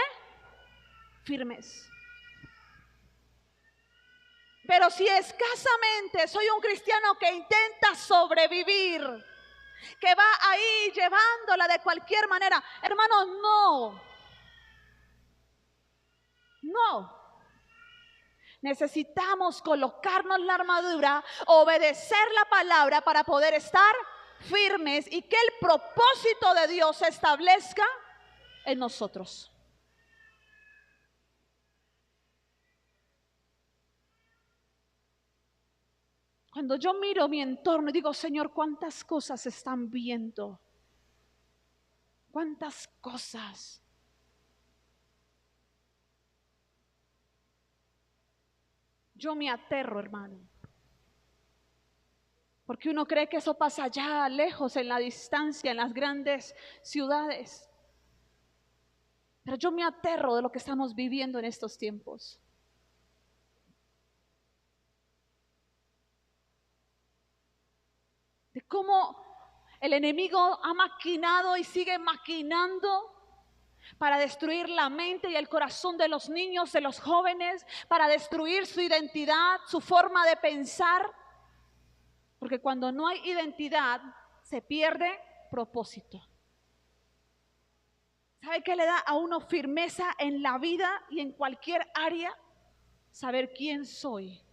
Firmes. Pero si escasamente soy un cristiano que intenta sobrevivir, que va ahí llevándola de cualquier manera, hermanos, no. Necesitamos colocarnos la armadura, obedecer la palabra para poder estar firmes y que el propósito de Dios se establezca en nosotros. Cuando yo miro mi entorno y digo, Señor, ¿cuántas cosas se están viendo? ¿Cuántas cosas? Yo me aterro, hermano. Porque uno cree que eso pasa allá, lejos, en la distancia, en las grandes ciudades. Pero yo me aterro de lo que estamos viviendo en estos tiempos. De cómo el enemigo ha maquinado y sigue maquinando para destruir la mente y el corazón de los niños, de los jóvenes, para destruir su identidad, su forma de pensar. Porque cuando no hay identidad, se pierde propósito. ¿Sabe qué le da a uno firmeza en la vida y en cualquier área? Saber quién soy.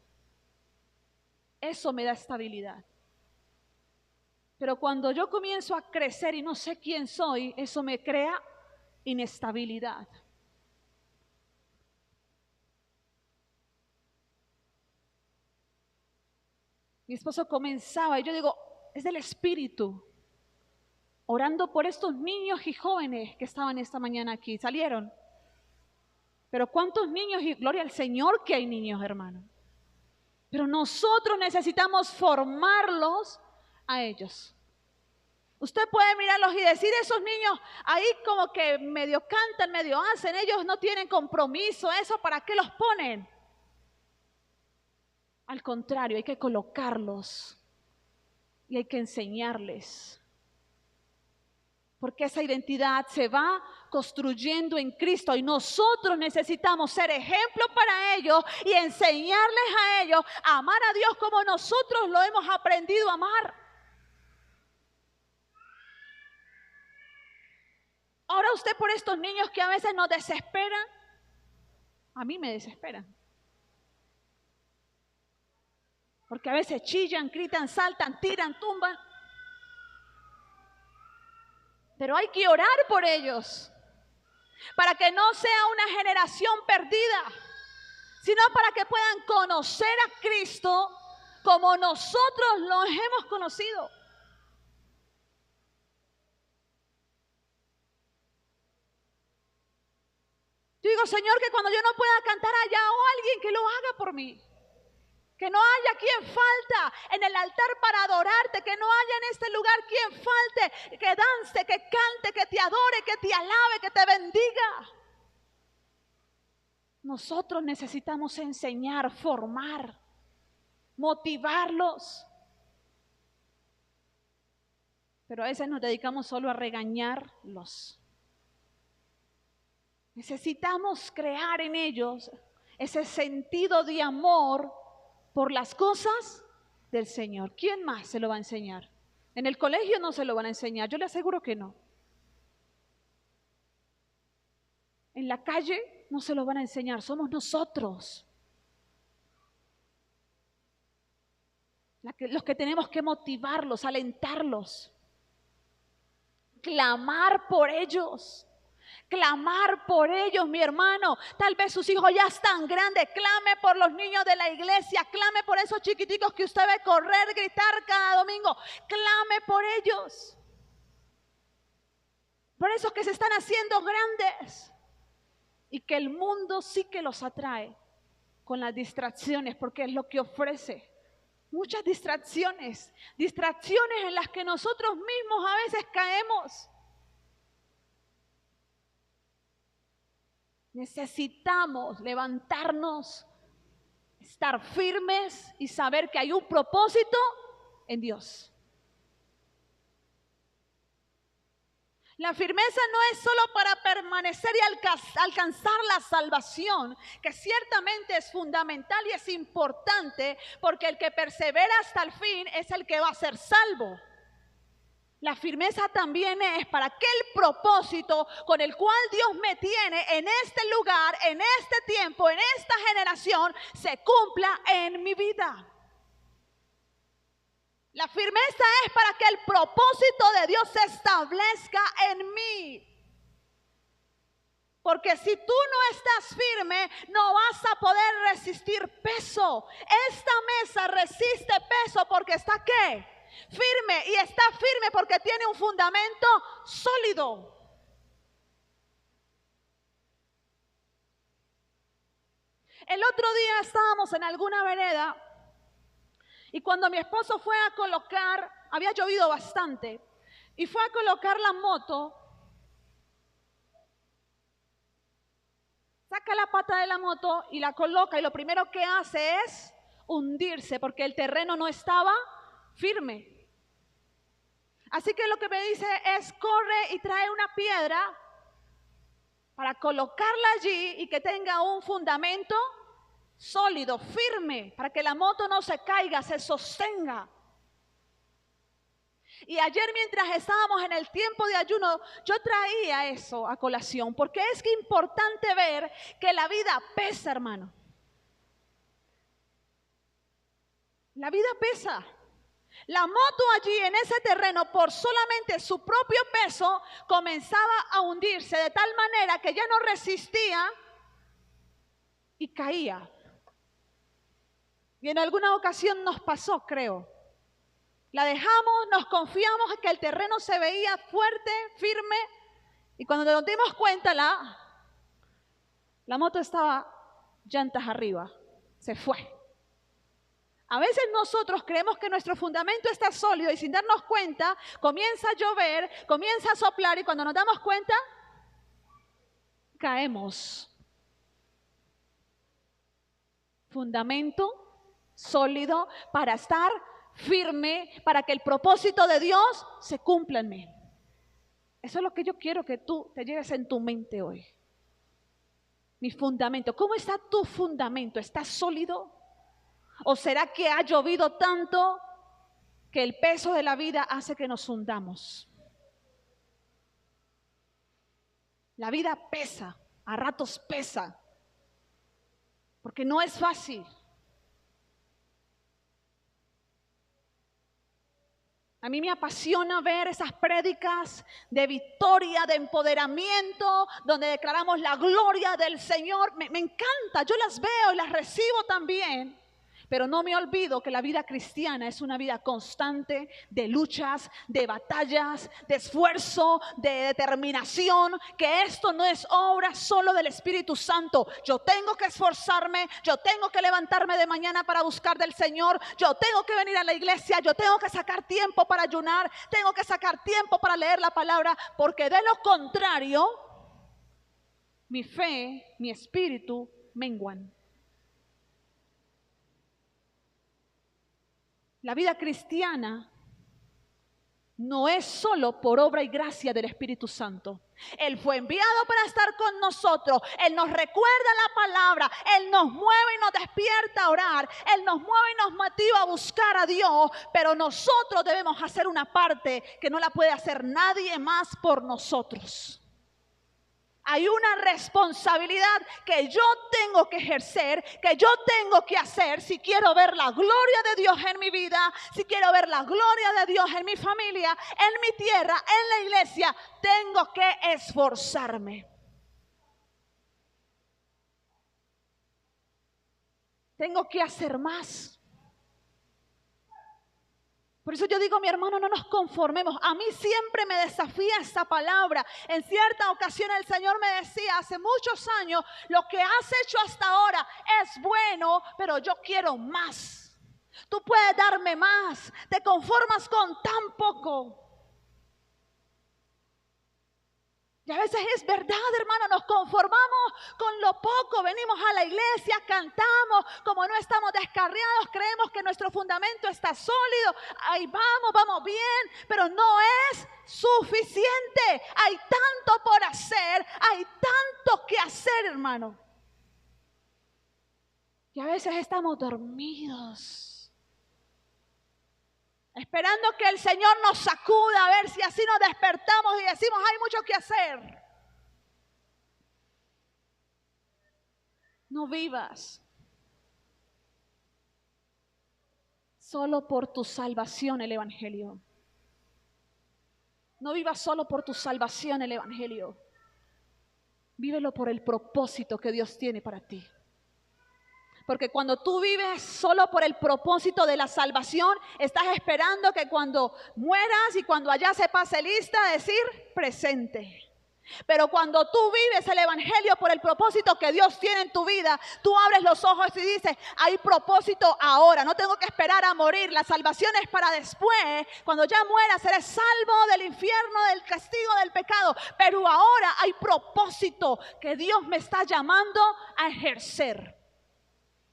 Eso me da estabilidad. Pero cuando yo comienzo a crecer y no sé quién soy, eso me crea inestabilidad. Mi esposo comenzaba y yo digo, es del Espíritu, orando por estos niños y jóvenes que estaban esta mañana aquí, salieron. Pero ¿cuántos niños? Y gloria al Señor que hay niños, hermano. Pero nosotros necesitamos formarlos a ellos. Usted puede mirarlos y decir, esos niños ahí como que medio cantan, medio hacen, ellos no tienen compromiso, ¿eso para qué los ponen? Al contrario, hay que colocarlos y hay que enseñarles. Porque esa identidad se va construyendo en Cristo y nosotros necesitamos ser ejemplo para ellos y enseñarles a ellos a amar a Dios como nosotros lo hemos aprendido a amar. Ahora usted por estos niños que a veces nos desesperan, a mí me desesperan. Porque a veces chillan, gritan, saltan, tiran, tumban. Pero hay que orar por ellos, para que no sea una generación perdida, sino para que puedan conocer a Cristo como nosotros lo hemos conocido. Yo digo, Señor, que cuando yo no pueda cantar allá o alguien que lo haga por mí. Que no haya quien falta en el altar para adorarte, que no haya en este lugar quien falte, que dance, que cante, que te adore, que te alabe, que te bendiga. Nosotros necesitamos enseñar, formar, motivarlos. Pero a veces nos dedicamos solo a regañarlos. Necesitamos crear en ellos ese sentido de amor por las cosas del Señor. ¿Quién más se lo va a enseñar? En el colegio no se lo van a enseñar, yo le aseguro que no. En la calle no se lo van a enseñar, somos nosotros los que tenemos que motivarlos, alentarlos, clamar por ellos. Clamar por ellos, mi hermano. Tal vez sus hijos ya están grandes. Clame por los niños de la iglesia. Clame por esos chiquiticos que usted ve correr, gritar cada domingo. Clame por ellos. Por esos que se están haciendo grandes. Y que el mundo sí que los atrae con las distracciones, porque es lo que ofrece. Muchas distracciones. Distracciones en las que nosotros mismos a veces caemos. Necesitamos levantarnos, estar firmes y saber que hay un propósito en Dios. La firmeza no es solo para permanecer y alcanzar la salvación, que ciertamente es fundamental y es importante, porque el que persevera hasta el fin es el que va a ser salvo. La firmeza también es para aquel propósito con el cual Dios me tiene en este lugar, en este tiempo, en esta generación, se cumpla en mi vida. La firmeza es para que el propósito de Dios se establezca en mí. Porque si tú no estás firme, no vas a poder resistir peso. Esta mesa resiste peso porque está ¿qué? Firme. Y está firme porque tiene un fundamento sólido. El otro día estábamos en alguna vereda y cuando mi esposo fue a colocar, había llovido bastante, y fue a colocar la moto, saca la pata de la moto y la coloca y lo primero que hace es hundirse porque el terreno no estaba firme. Así que lo que me dice es corre y trae una piedra para colocarla allí y que tenga un fundamento sólido, firme, para que la moto no se caiga, se sostenga. Y ayer mientras estábamos en el tiempo de ayuno, yo traía eso a colación, porque es que importante ver que la vida pesa, hermano. La vida pesa. La moto allí en ese terreno, por solamente su propio peso, comenzaba a hundirse de tal manera que ya no resistía y caía. Y en alguna ocasión nos pasó, creo. La dejamos, nos confiamos en que el terreno se veía fuerte, firme, y cuando nos dimos cuenta la moto estaba llantas arriba, se fue. A veces nosotros creemos que nuestro fundamento está sólido y sin darnos cuenta comienza a llover, comienza a soplar y cuando nos damos cuenta caemos. Fundamento sólido para estar firme, para que el propósito de Dios se cumpla en mí. Eso es lo que yo quiero que tú te lleves en tu mente hoy. Mi fundamento. ¿Cómo está tu fundamento? ¿Está sólido? ¿O será que ha llovido tanto que el peso de la vida hace que nos hundamos? La vida pesa, a ratos pesa, porque no es fácil. A mí me apasiona ver esas prédicas de victoria, de empoderamiento, donde declaramos la gloria del Señor. Me encanta, yo las veo y las recibo también. Pero no me olvido que la vida cristiana es una vida constante de luchas, de batallas, de esfuerzo, de determinación, que esto no es obra solo del Espíritu Santo. Yo tengo que esforzarme, yo tengo que levantarme de mañana para buscar del Señor, yo tengo que venir a la iglesia, yo tengo que sacar tiempo para ayunar, tengo que sacar tiempo para leer la palabra, porque de lo contrario, mi fe, mi espíritu menguan. La vida cristiana no es solo por obra y gracia del Espíritu Santo. Él fue enviado para estar con nosotros. Él nos recuerda la palabra. Él nos mueve y nos despierta a orar. Él nos mueve y nos motiva a buscar a Dios. Pero nosotros debemos hacer una parte que no la puede hacer nadie más por nosotros. Hay una responsabilidad que yo tengo que ejercer, que yo tengo que hacer si quiero ver la gloria de Dios en mi vida, si quiero ver la gloria de Dios en mi familia, en mi tierra, en la iglesia. Tengo que esforzarme. Tengo que hacer más. Por eso yo digo, mi hermano, no nos conformemos. A mí siempre me desafía esta palabra. En cierta ocasión el Señor me decía, hace muchos años, lo que has hecho hasta ahora es bueno, pero yo quiero más. Tú puedes darme más. Te conformas con tan poco. Y a veces es verdad, hermano, nos conformamos con lo poco, venimos a la iglesia, cantamos, como no estamos descarriados, creemos que nuestro fundamento está sólido, ahí vamos bien, pero no es suficiente. Hay tanto por hacer, hay tanto que hacer, hermano. Y a veces estamos dormidos, esperando que el Señor nos sacuda a ver si así nos despertamos y decimos, hay mucho que hacer. No vivas solo por tu salvación el Evangelio. No vivas solo por tu salvación el Evangelio. Vívelo por el propósito que Dios tiene para ti. Porque cuando tú vives solo por el propósito de la salvación, estás esperando que cuando mueras y cuando allá se pase lista, decir presente. Pero cuando tú vives el evangelio por el propósito que Dios tiene en tu vida, tú abres los ojos y dices, hay propósito ahora, no tengo que esperar a morir, la salvación es para después, cuando ya muera seré salvo del infierno, del castigo, del pecado, pero ahora hay propósito que Dios me está llamando a ejercer.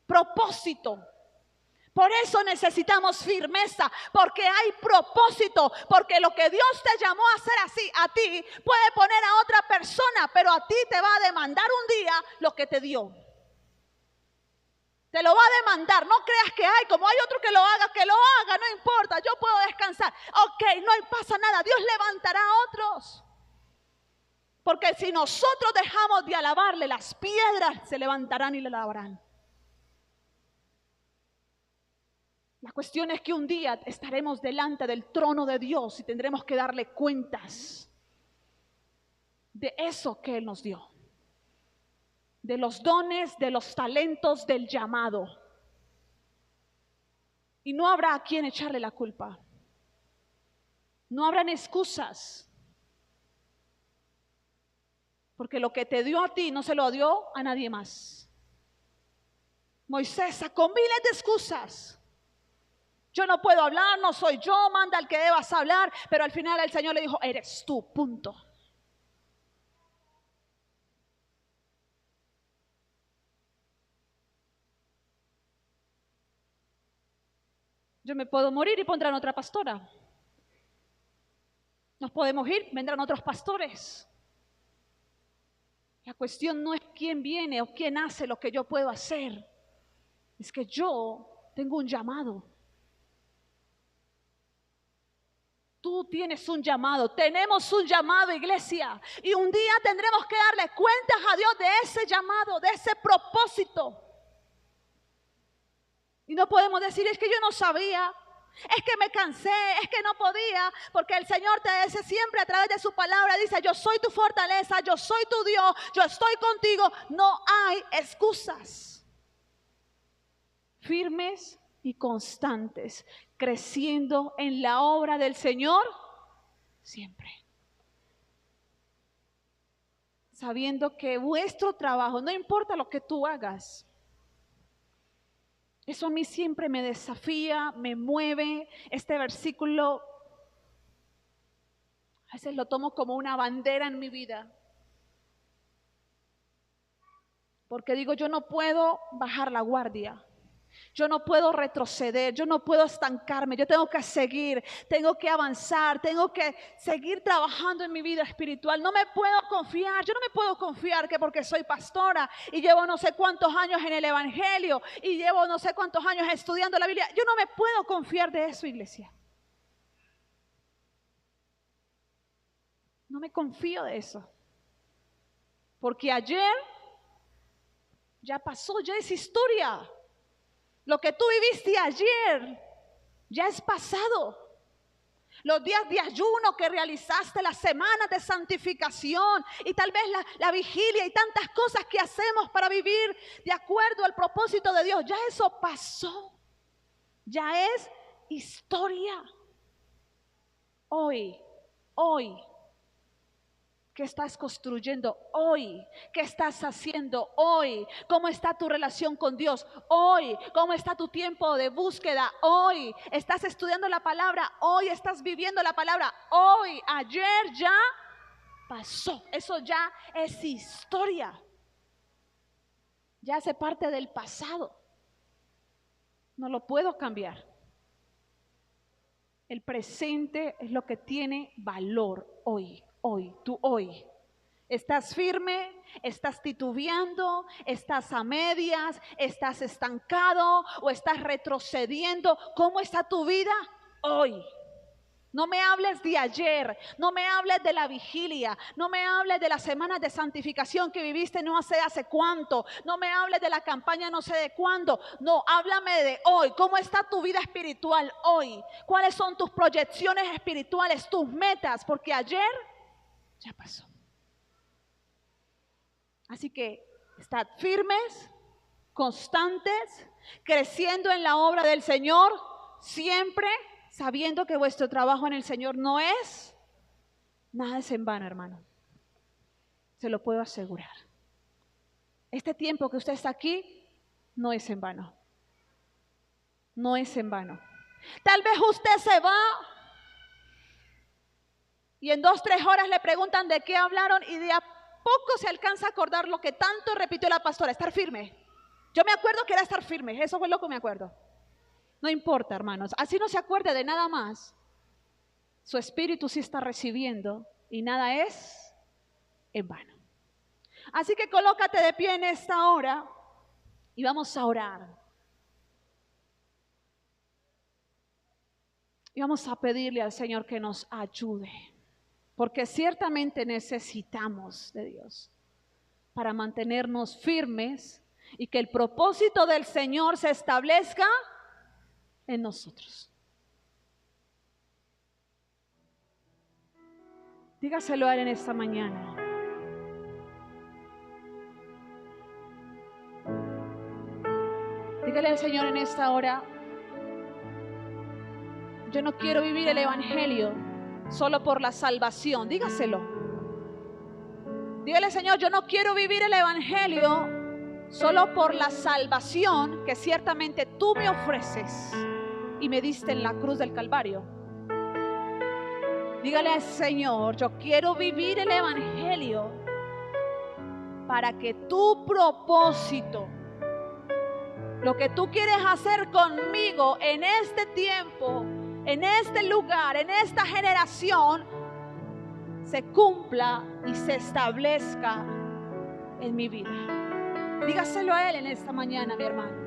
Propósito. Por eso necesitamos firmeza, porque hay propósito, porque lo que Dios te llamó a hacer así a ti, puede poner a otra persona, pero a ti te va a demandar un día lo que te dio. Te lo va a demandar, no creas que hay, como hay otro que lo haga, no importa, yo puedo descansar. Ok, no pasa nada, Dios levantará a otros. Porque si nosotros dejamos de alabarle, las piedras se levantarán y le alabarán. La cuestión es que un día estaremos delante del trono de Dios y tendremos que darle cuentas de eso que Él nos dio. De los dones, de los talentos, del llamado. Y no habrá a quien echarle la culpa. No habrán excusas. Porque lo que te dio a ti no se lo dio a nadie más. Moisés sacó miles de excusas. Yo no puedo hablar, no soy yo, manda al que debas hablar. Pero al final el Señor le dijo, eres tú, punto. Yo me puedo morir y pondrán otra pastora. Nos podemos ir, vendrán otros pastores. La cuestión no es quién viene o quién hace lo que yo puedo hacer. Es que yo tengo un llamado. Tú tienes un llamado, tenemos un llamado, iglesia. Y un día tendremos que darle cuentas a Dios de ese llamado, de ese propósito. Y no podemos decir, es que yo no sabía, es que me cansé, es que no podía. Porque el Señor te dice siempre a través de su palabra, dice, yo soy tu fortaleza, yo soy tu Dios, yo estoy contigo. No hay excusas. Firmes y constantes, creciendo en la obra del Señor siempre. Sabiendo que vuestro trabajo, no importa lo que tú hagas, eso a mí siempre me desafía, me mueve. Este versículo a veces lo tomo como una bandera en mi vida. Porque digo, yo no puedo bajar la guardia. Yo no puedo retroceder, yo no puedo estancarme, yo tengo que seguir, tengo que avanzar, tengo que seguir trabajando en mi vida espiritual. No me puedo confiar, yo no me puedo confiar que porque soy pastora y llevo no sé cuántos años en el evangelio y llevo no sé cuántos años estudiando la Biblia, yo no me puedo confiar de eso, iglesia. No me confío de eso. Porque ayer ya pasó, ya es historia. Lo que tú viviste ayer ya es pasado. Los días de ayuno que realizaste, las semanas de santificación y tal vez la vigilia y tantas cosas que hacemos para vivir de acuerdo al propósito de Dios, ya eso pasó. Ya es historia. Hoy. ¿Qué estás construyendo hoy? ¿Qué estás haciendo hoy? ¿Cómo está tu relación con Dios hoy? ¿Cómo está tu tiempo de búsqueda hoy? ¿Estás estudiando la palabra hoy? ¿Estás viviendo la palabra hoy? Ayer ya pasó. Eso ya es historia. Ya hace parte del pasado. No lo puedo cambiar. El presente es lo que tiene valor hoy. Tú hoy. ¿Estás firme? ¿Estás titubeando? ¿Estás a medias? ¿Estás estancado? ¿O estás retrocediendo? ¿Cómo está tu vida hoy? No me hables de ayer, no me hables de la vigilia, no me hables de las semanas de santificación que viviste no sé hace cuánto, no me hables de la campaña no sé de cuándo, no, háblame de hoy. ¿Cómo está tu vida espiritual hoy? ¿Cuáles son tus proyecciones espirituales, tus metas? Porque ayer ya pasó. Así que estad firmes, constantes, creciendo en la obra del Señor, siempre sabiendo que vuestro trabajo en el Señor no es, nada es en vano, hermano. Se lo puedo asegurar. Este tiempo que usted está aquí no es en vano. No es en vano. Tal vez usted se va y en 2, 3 horas le preguntan de qué hablaron y de a poco se alcanza a acordar lo que tanto repitió la pastora, estar firme. Yo me acuerdo que era estar firme, eso fue lo que me acuerdo. No importa, hermanos, así no se acuerde de nada más. Su espíritu sí está recibiendo y nada es en vano. Así que colócate de pie en esta hora y vamos a orar. Y vamos a pedirle al Señor que nos ayude, porque ciertamente necesitamos de Dios para mantenernos firmes y que el propósito del Señor se establezca en nosotros. Dígaselo a Él en esta mañana. Dígale al Señor en esta hora: yo no quiero vivir el evangelio solo por la salvación. Dígaselo. Dígale, Señor, yo no quiero vivir el evangelio solo por la salvación que ciertamente tú me ofreces y me diste en la cruz del Calvario. Dígale al Señor: yo quiero vivir el evangelio para que tu propósito, lo que tú quieres hacer conmigo en este tiempo, en este lugar, en esta generación, se cumpla y se establezca en mi vida. Dígaselo a Él en esta mañana, mi hermano.